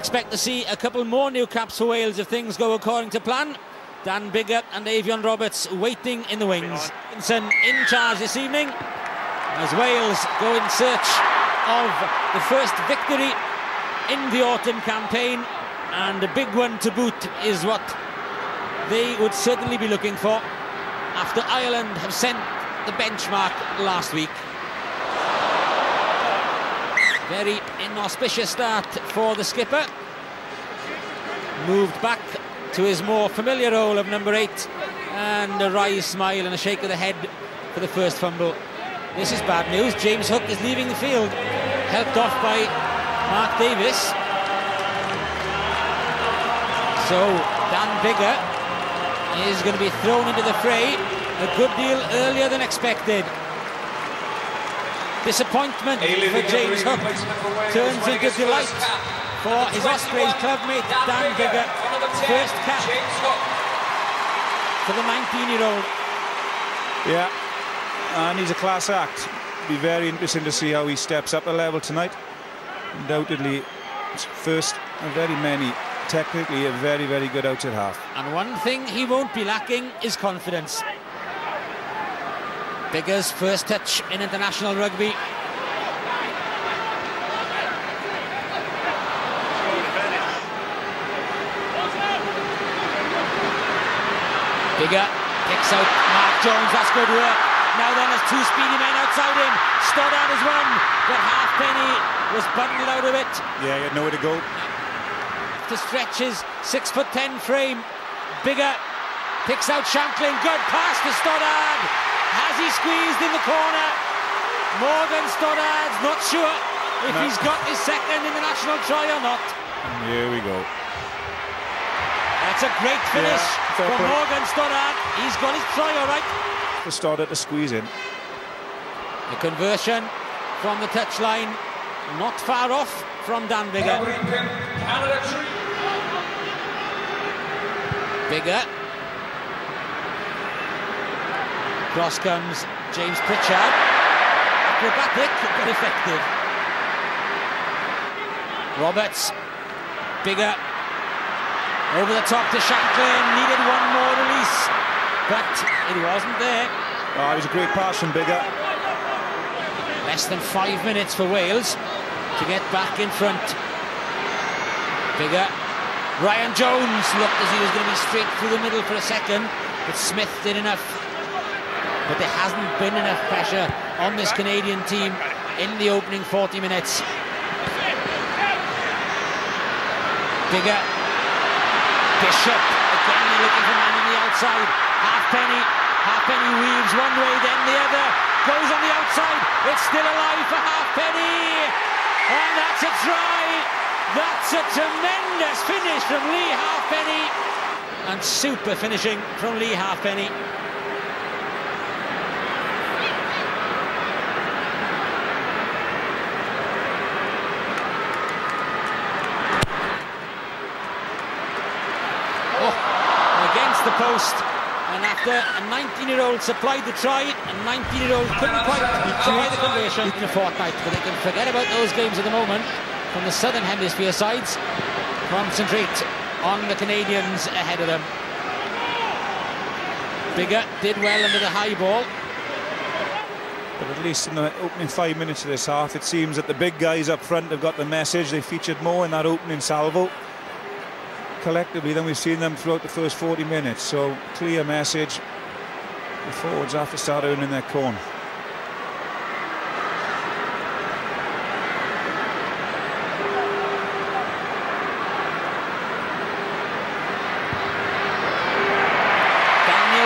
expect to see a couple more new caps for Wales if things go according to plan. Dan Biggar and Avion Roberts waiting in the wings. In charge this evening as Wales go in search of the first victory in the autumn campaign, and a big one to boot is what they would certainly be looking for after Ireland have sent the benchmark last week. Very inauspicious start for the skipper. Moved back to his more familiar role of number 8, and a wry smile and a shake of the head for the first fumble. This is bad news. James Hook is leaving the field, helped off by Mark Davis. So Dan Biggar is going to be thrown into the fray a good deal earlier than expected. Disappointment for James Hook turns into delight for his Ospreys clubmate Dan Biggar. First cap for the 19-year-old. Yeah, and he's a class act. Be very interesting to see how he steps up a level tonight. Undoubtedly, it's first of very many. Technically a very, very good outside half. And one thing he won't be lacking is confidence. Biggar's first touch in international rugby. Biggar picks out Mark Jones. That's good work. Now then, there's two speedy men outside him. Stoddard has won, but Halfpenny was bundled out of it. Yeah, he had nowhere to go. To stretch his 6'10" frame. Biggar picks out Shanklin. Good pass to Stoddard. Has he squeezed in the corner? Morgan Stoddard's not sure if he's got his second international try or not. And here we go. That's a great finish from Morgan Stoddard. He's got his try all right. For Stoddard to squeeze in. The conversion from the touchline, not far off from Dan Biggar. Biggar. Cross comes James Pritchard. Acrobatic but effective. Roberts. Biggar. Over the top to Shanklin. Needed one more release, but it wasn't there. Oh, it was a great pass from Biggar. Less than 5 minutes for Wales to get back in front. Biggar. Ryan Jones looked as he was going to be straight through the middle for a second, but Smith did enough. But there hasn't been enough pressure on this Canadian team in the opening 40 minutes. Biggar. Bishop. Again, they're looking for man on the outside. Halfpenny weaves one way, then the other. Goes on the outside. It's still alive for Halfpenny. And that's a try. That's a tremendous finish from Lee Halfpenny. And super finishing from Lee Halfpenny. Against the post, and after a 19-year-old supplied the try, a 19-year-old couldn't quite try the conversion in a fortnight, but they can forget about those games at the moment. From the Southern Hemisphere sides, concentrate on the Canadians ahead of them. Biggar did well under the high ball. But at least in the opening 5 minutes of this half, it seems that the big guys up front have got the message. They featured more in that opening salvo collectively than we've seen them throughout the first 40 minutes. So clear message. The forwards have to start earning their corn.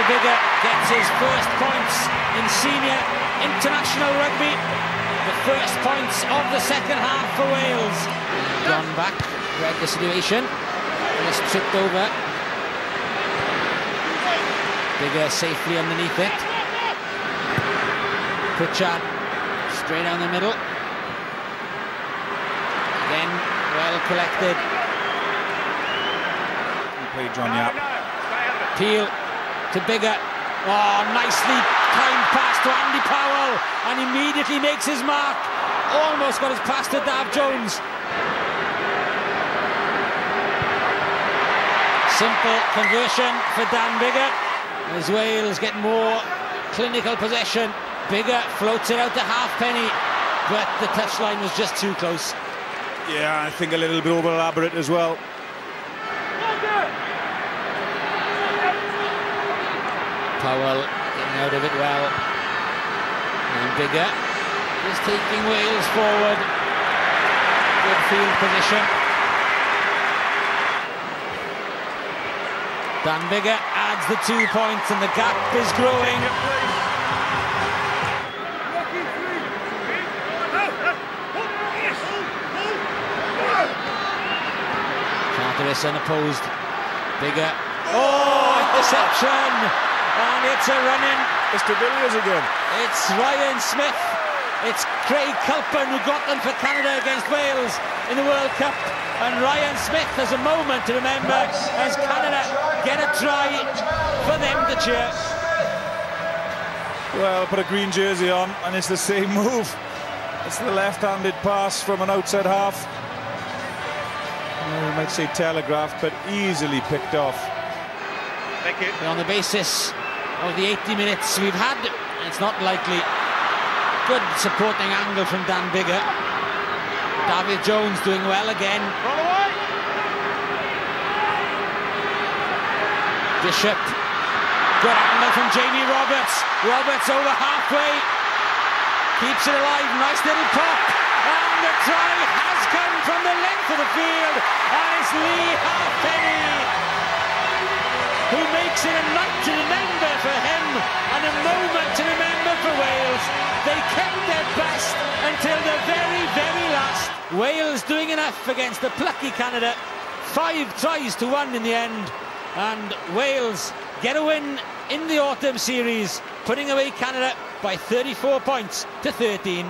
Biggar gets his first points in senior international rugby. The first points of the second half for Wales. Gone back, read the situation, and is tripped over. Biggar safely underneath it. Pritchard straight down the middle. Again, well collected. Play John Yap. Peel to Biggar. Oh, nicely timed pass to Andy Powell, and immediately makes his mark. Almost got his pass to Dav Jones. Simple conversion for Dan Biggar as Wales get more clinical possession. Biggar floats it out to Halfpenny, but the touchline was just too close. Yeah, I think a little bit over elaborate as well. Powell getting out of it well. And Biggar is taking Wales forward. Good field position. Dan Biggar adds the 2 points and the gap is growing. Cardiff unopposed. Biggar. Oh, interception! And it's a run-in. It's De Villiers again. It's Ryan Smith. It's Craig Culpen who got them for Canada against Wales in the World Cup. And Ryan Smith has a moment to remember as Canada get a try for them to cheer. Well, put a green jersey on and it's the same move. It's the left-handed pass from an outside half. We might say telegraphed, but easily picked off. Thank you. And on the basis of the 80 minutes we've had, it's not likely. Good supporting angle from Dan Biggar. David Jones doing well again. Bishop. Good angle from Jamie Roberts. Roberts over halfway. Keeps it alive. Nice little pop. And the try has come from the length of the field. And it's Lee Halfpenny who makes it a night to remember for him and a moment to remember for Wales. They kept their best until the very, very last. Wales doing enough against the plucky Canada. 5 tries to 1 in the end. And Wales get a win in the autumn series, putting away Canada by 34 points to 13.